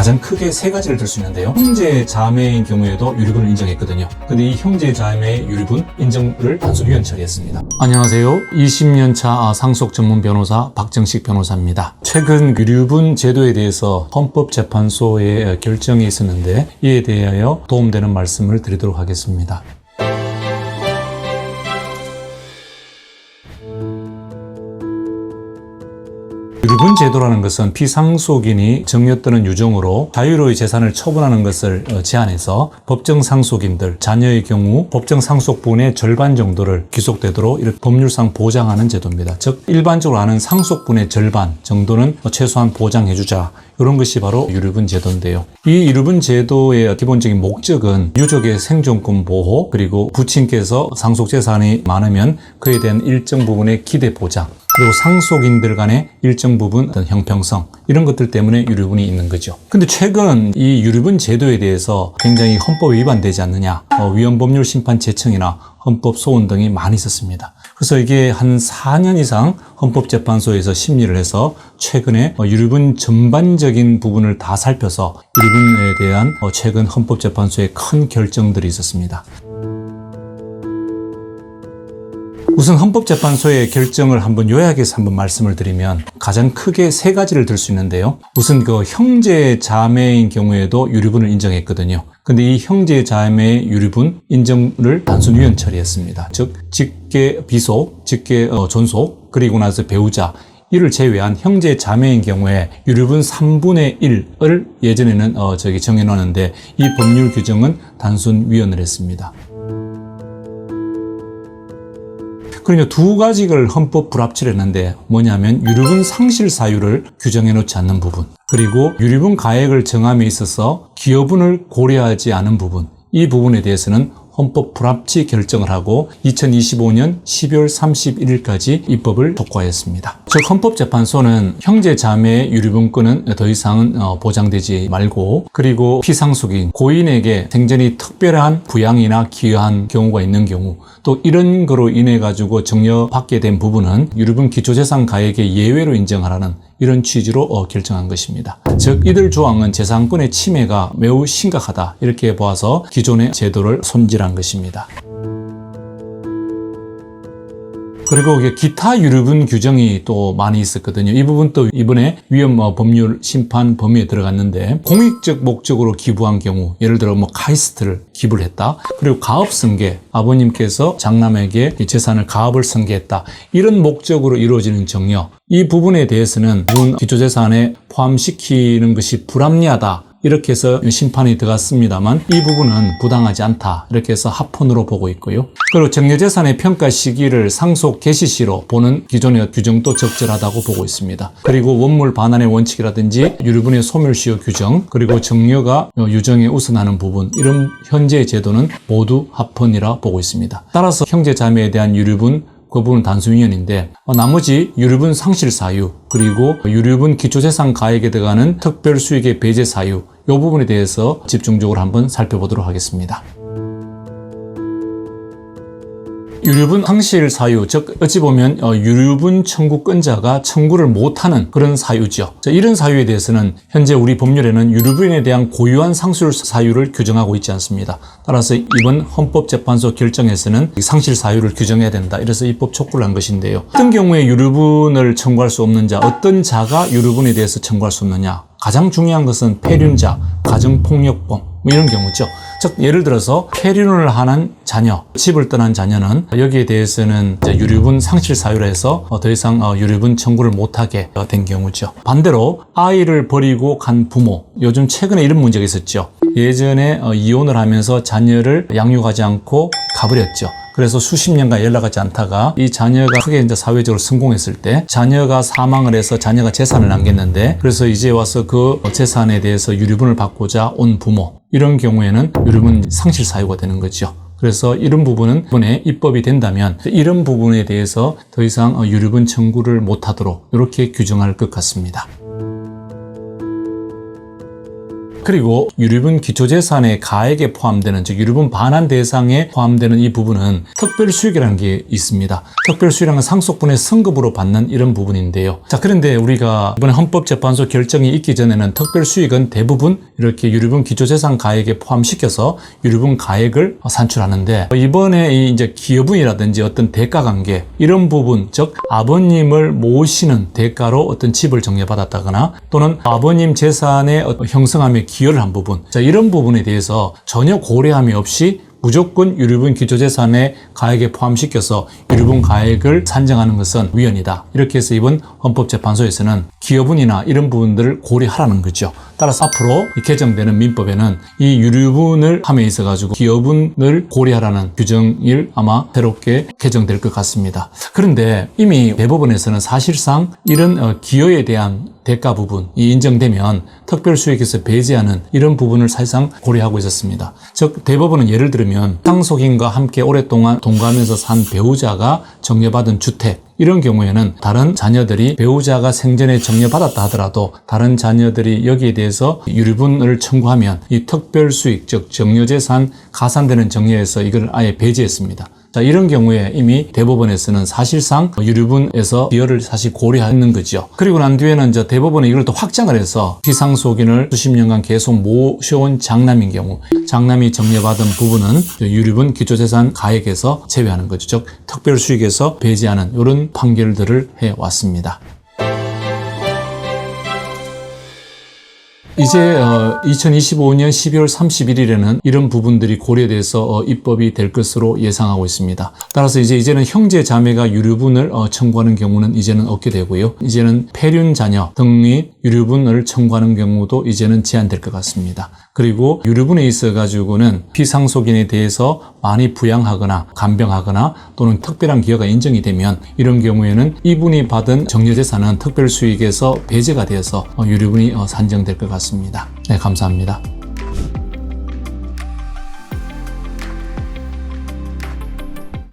가장 크게 세 가지를 들 수 있는데요. 형제 자매인 경우에도 유류분을 인정했거든요. 근데 이 형제 자매의 유류분 인정을 단순 위헌 처리했습니다. 안녕하세요. 20년차 상속 전문 변호사 박정식 변호사입니다. 최근 유류분 제도에 대해서 헌법재판소의 결정이 있었는데 이에 대하여 도움되는 말씀을 드리도록 하겠습니다. 유류분 제도라는 것은 피상속인이 정려 또는 유정으로 자유로이 재산을 처분하는 것을 제한해서 법정 상속인들, 자녀의 경우 법정 상속분의 절반 정도를 귀속되도록 이렇게 법률상 보장하는 제도입니다. 즉 일반적으로 아는 상속분의 절반 정도는 최소한 보장해주자, 이런 것이 바로 유류분 제도인데요. 이 유류분 제도의 기본적인 목적은 유족의 생존권 보호, 그리고 부친께서 상속 재산이 많으면 그에 대한 일정 부분의 기대 보장, 그리고 상속인들 간의 일정 부분 어떤 형평성, 이런 것들 때문에 유류분이 있는 거죠. 근데 최근 이 유류분 제도에 대해서 굉장히 헌법에 위반되지 않느냐, 위헌법률 심판 제청이나 헌법 소원 등이 많이 있었습니다. 그래서 이게 한 4년 이상 헌법재판소에서 심리를 해서 최근에 유류분 전반적인 부분을 다 살펴서 유류분에 대한 최근 헌법재판소의 큰 결정들이 있었습니다. 우선 헌법재판소의 결정을 한번 요약해서 한번 말씀을 드리면 가장 크게 세 가지를 들 수 있는데요. 우선 그 형제 자매인 경우에도 유류분을 인정했거든요. 근데 이 형제 자매의 유류분 인정을 단순 위헌 처리했습니다. 즉 직계 비속, 직계 존속, 그리고 나서 배우자, 이를 제외한 형제 자매인 경우에 유류분 3분의 1을 예전에는 정해놓았는데 이 법률 규정은 단순 위헌을 했습니다. 그러니까 두 가지를 헌법 불합치를 했는데 뭐냐면 유류분 상실 사유를 규정해 놓지 않는 부분, 그리고 유류분 가액을 정함에 있어서 기여분을 고려하지 않은 부분, 이 부분에 대해서는 헌법 불합치 결정을 하고 2025년 12월 31일까지 입법을 촉구하였습니다. 즉 헌법재판소는 형제 자매의 유류분권은 더 이상은 보장되지 말고, 그리고 피상속인 고인에게 생전이 특별한 부양이나 기여한 경우가 있는 경우, 또 이런 거로 인해 가지고 정려받게 된 부분은 유류분 기초재산 가액의 예외로 인정하라는 이런 취지로 결정한 것입니다. 즉 이들 조항은 재산권의 침해가 매우 심각하다, 이렇게 보아서 기존의 제도를 손질한 것입니다. 그리고 기타 유류분 규정이 또 많이 있었거든요. 이 부분도 이번에 위헌 법률 심판 범위에 들어갔는데, 공익적 목적으로 기부한 경우, 예를 들어 카이스트를 기부를 했다, 그리고 가업승계, 아버님께서 장남에게 재산을 가업을 승계했다, 이런 목적으로 이루어지는 정려, 이 부분에 대해서는 기초재산에 포함시키는 것이 불합리하다, 이렇게 해서 심판이 들어갔습니다만 이 부분은 부당하지 않다, 이렇게 해서 합헌으로 보고 있고요. 그리고 정려재산의 평가 시기를 상속 개시시로 보는 기존의 규정도 적절하다고 보고 있습니다. 그리고 원물 반환의 원칙이라든지 유류분의 소멸시효 규정, 그리고 정려가 유정에 우선하는 부분, 이런 현재의 제도는 모두 합헌이라 보고 있습니다. 따라서 형제 자매에 대한 유류분, 그 부분은 단순 위헌인데, 나머지 유류분 상실 사유, 그리고 유류분 기초재산 가액에 들어가는 특별수익의 배제 사유, 이 부분에 대해서 집중적으로 한번 살펴보도록 하겠습니다. 유류분 상실 사유, 즉 어찌 보면 유류분 청구권자가 청구를 못하는 그런 사유죠. 이런 사유에 대해서는 현재 우리 법률에는 유류분에 대한 고유한 상실 사유를 규정하고 있지 않습니다. 따라서 이번 헌법재판소 결정에서는 상실 사유를 규정해야 된다, 이래서 입법 촉구를 한 것인데요. 어떤 경우에 유류분을 청구할 수 없는 자, 어떤 자가 유류분에 대해서 청구할 수 없느냐, 가장 중요한 것은 폐륜자, 가정폭력범, 이런 경우죠. 즉 예를 들어서 폐륜을 하는 자녀, 집을 떠난 자녀는 여기에 대해서는 유류분 상실 사유로 해서 더 이상 유류분 청구를 못하게 된 경우죠. 반대로 아이를 버리고 간 부모, 요즘 최근에 이런 문제가 있었죠. 예전에 이혼을 하면서 자녀를 양육하지 않고 가버렸죠. 그래서 수십 년간 연락하지 않다가 이 자녀가 크게 사회적으로 성공했을 때 자녀가 사망을 해서 자녀가 재산을 남겼는데, 그래서 이제 와서 그 재산에 대해서 유류분을 받고자 온 부모, 이런 경우에는 유류분 상실 사유가 되는 거죠. 그래서 이런 부분은 이번에 입법이 된다면 이런 부분에 대해서 더 이상 유류분 청구를 못하도록 이렇게 규정할 것 같습니다. 그리고 유류분 기초재산의 가액에 포함되는, 즉 유류분 반환 대상에 포함되는 이 부분은 특별수익이라는 게 있습니다. 특별수익이라는 건 상속분의 성급으로 받는 이런 부분인데요. 자, 그런데 우리가 이번에 헌법재판소 결정이 있기 전에는 특별수익은 대부분 이렇게 유류분 기초재산 가액에 포함시켜서 유류분 가액을 산출하는데, 이번에 이제 기여분이라든지 어떤 대가관계 이런 부분, 즉 아버님을 모시는 대가로 어떤 집을 정려받았다거나 또는 아버님 재산의 형성함에 기여를 한 부분, 자, 이런 부분에 대해서 전혀 고려함이 없이 무조건 유류분 기초재산의 가액에 포함시켜서 유류분 가액을 산정하는 것은 위헌이다. 이렇게 해서 이번 헌법재판소에서는 기여분이나 이런 부분들을 고려하라는 거죠. 따라서 앞으로 개정되는 민법에는 이 유류분을 함에 있어 가지고 기여분을 고려하라는 규정이 아마 새롭게 개정될 것 같습니다. 그런데 이미 대법원에서는 사실상 이런 기여에 대한 대가 부분이 인정되면 특별수익에서 배제하는 이런 부분을 사실상 고려하고 있었습니다. 즉 대법원은 예를 들면 상속인과 함께 오랫동안 동거하면서 산 배우자가 정려받은 주택, 이런 경우에는 다른 자녀들이 배우자가 생전에 정려받았다 하더라도 다른 자녀들이 여기에 대해서 유류분을 청구하면 이 특별수익, 즉 정려재산 가산되는 정려에서 이걸 아예 배제했습니다. 자, 이런 경우에 이미 대법원에서는 사실상 유류분에서 기여를 사실 고려하는 거죠. 그리고 난 뒤에는 이제 대법원이 이걸 또 확장을 해서 피상속인을 수십 년간 계속 모셔온 장남인 경우, 장남이 정려받은 부분은 유류분 기초재산 가액에서 제외하는 거죠. 즉 특별수익에서 배제하는 이런 판결들을 해왔습니다. 이제 2025년 12월 31일에는 이런 부분들이 고려돼서 입법이 될 것으로 예상하고 있습니다. 따라서 이제는 형제 자매가 유류분을 청구하는 경우는 이제는 없게 되고요. 이제는 폐륜 자녀 등이 유류분을 청구하는 경우도 이제는 제한될 것 같습니다. 그리고 유류분에 있어 가지고는 피상속인에 대해서 많이 부양하거나 간병하거나 또는 특별한 기여가 인정이 되면 이런 경우에는 이분이 받은 정려재산은 특별수익에서 배제가 되어서 유류분이 산정될 것 같습니다. 네, 감사합니다.